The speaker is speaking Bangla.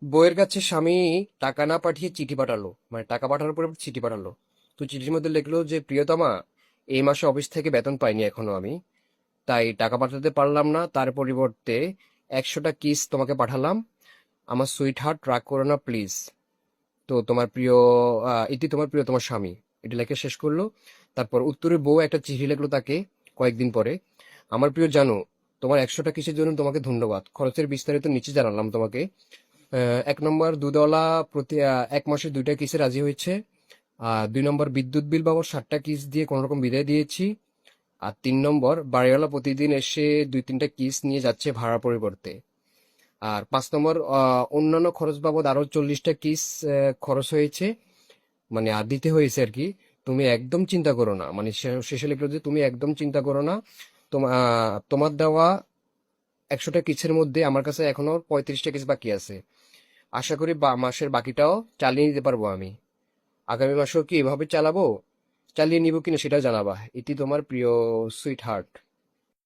বউয়ের কাছে স্বামী টাকা না পাঠিয়ে চিঠি পাঠালো, মানে টাকা পাঠানোর পরে চিঠি পাঠালো। তো চিঠির মধ্যে লিখলো যে, প্রিয়তমা, এই মাসে অফিস থেকে বেতন পাইনি এখনো আমি, তাই টাকা পাঠাতে পারলাম না। তার পরিবর্তে 100টা কিস তোমাকে পাঠালাম। আমার সুইট হার্ট, রাগ করো না প্লিজ। তো তোমার প্রিয় ইতি তোমার প্রিয় তোমার স্বামী, এটা লেখা শেষ করলো। তারপর উত্তরে বউ একটা চিঠি লিখলো তাকে কয়েকদিন পরে। আমার প্রিয় জানু, তোমার 100টা কিসের জন্য তোমাকে ধন্যবাদ। খরচের বিস্তারিত নিচে জানালাম তোমাকে। 1 নম্বর, দুধওয়ালা প্রতি 1 মাসে 2টা কিসে রাজি হয়েছে। 2 নম্বর, বিদ্যুৎ বিল বাবদ 60টা কিস দিয়ে কোনোরকম বিদায় দিয়েছি। আর 3 নম্বর, বাড়িওয়ালা প্রতিদিন এসে 2-3টা কিস নিয়ে যাচ্ছে ভাড়া পরিবর্তে। আর 5 নম্বর, অন্যান্য খরচ বাবদ আরো 40টা কিস খরচ হয়েছে, মানে আর দিতে হয়েছে আর কি। তুমি একদম চিন্তা করো না, মানে শেষে লিখলো যে তুমি একদম চিন্তা করো না। তোমার দেওয়া 100টা কিসের মধ্যে আমার কাছে এখনো 35টা কিস বাকি আছে। আশা করি মাসের বাকিটাও চালিয়ে নিতে পারবো আমি। আগামী মাসেও কি এভাবে চালিয়ে নিব কিনা সেটা জানাবা। এটি তোমার প্রিয় সুইট হার্ট।